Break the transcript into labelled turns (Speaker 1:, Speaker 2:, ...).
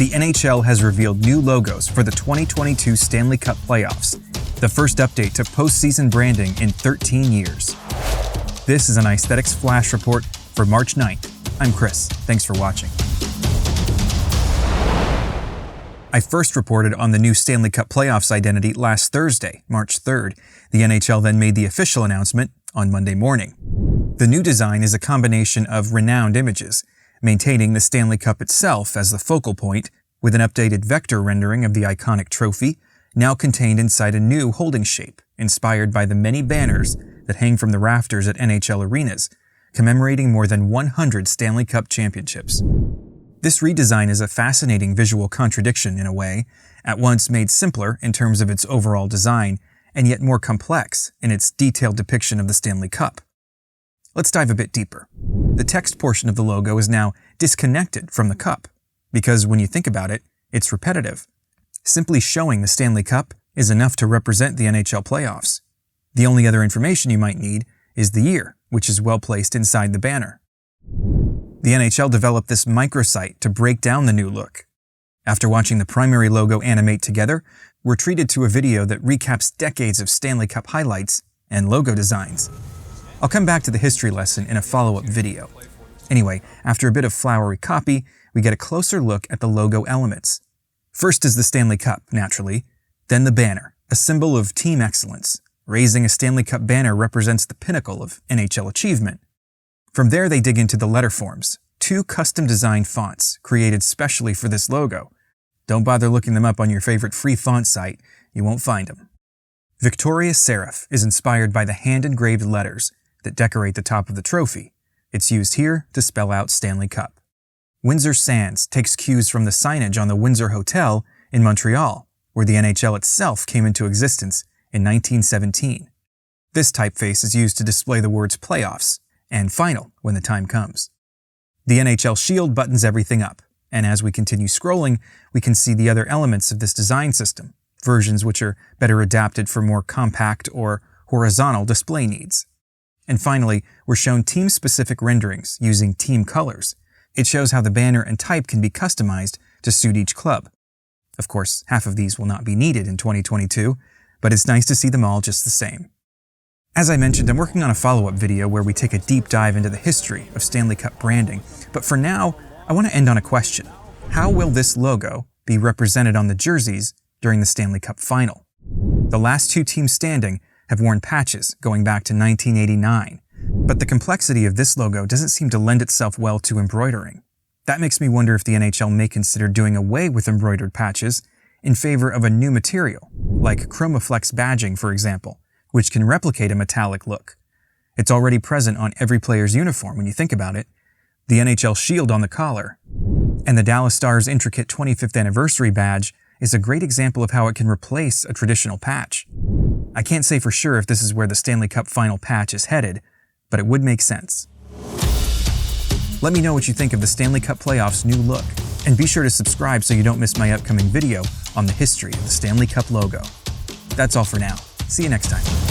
Speaker 1: the NHL has revealed new logos for the 2022 Stanley Cup Playoffs, the first update to postseason branding in 13 years. This is an Icethetics Flash Report for March 9th. I'm Chris. Thanks for watching. I first reported on the new Stanley Cup Playoffs identity last Thursday, March 3rd. The NHL then made the official announcement on Monday morning. The new design is a combination of renowned images, maintaining the Stanley Cup itself as the focal point, with an updated vector rendering of the iconic trophy, now contained inside a new holding shape, inspired by the many banners that hang from the rafters at NHL arenas, commemorating more than 100 Stanley Cup championships. This redesign is a fascinating visual contradiction in a way, at once made simpler in terms of its overall design, and yet more complex in its detailed depiction of the Stanley Cup. Let's dive a bit deeper. The text portion of the logo is now disconnected from the cup, because when you think about it, it's repetitive. Simply showing the Stanley Cup is enough to represent the NHL playoffs. The only other information you might need is the year, which is well placed inside the banner. The NHL developed this microsite to break down the new look. After watching the primary logo animate together, we're treated to a video that recaps decades of Stanley Cup highlights and logo designs. I'll come back to the history lesson in a follow-up video. Anyway, after a bit of flowery copy, we get a closer look at the logo elements. First is the Stanley Cup, naturally, then the banner, a symbol of team excellence. Raising a Stanley Cup banner represents the pinnacle of NHL achievement. From there, they dig into the letter forms, two custom-designed fonts created specially for this logo. Don't bother looking them up on your favorite free font site, you won't find them. Victorious Serif is inspired by the hand-engraved letters that decorate the top of the trophy. It's used here to spell out Stanley Cup. Windsor Sands takes cues from the signage on the Windsor Hotel in Montreal, where the NHL itself came into existence in 1917. This typeface is used to display the words playoffs and final when the time comes. The NHL shield buttons everything up, and as we continue scrolling, we can see the other elements of this design system, versions which are better adapted for more compact or horizontal display needs. And finally, we're shown team-specific renderings using team colors. It shows how the banner and type can be customized to suit each club. Of course, half of these will not be needed in 2022, but it's nice to see them all just the same. As I mentioned, I'm working on a follow-up video where we take a deep dive into the history of Stanley Cup branding, but for now, I want to end on a question. How will this logo be represented on the jerseys during the Stanley Cup Final? The last two teams standing have worn patches going back to 1989, but the complexity of this logo doesn't seem to lend itself well to embroidering. That makes me wonder if the NHL may consider doing away with embroidered patches in favor of a new material, like ChromaFlex badging, for example, which can replicate a metallic look. It's already present on every player's uniform when you think about it. The NHL shield on the collar, and the Dallas Stars' intricate 25th anniversary badge is a great example of how it can replace a traditional patch. I can't say for sure if this is where the Stanley Cup Final patch is headed, but it would make sense. Let me know what you think of the Stanley Cup Playoffs' new look, and be sure to subscribe so you don't miss my upcoming video on the history of the Stanley Cup logo. That's all for now. See you next time.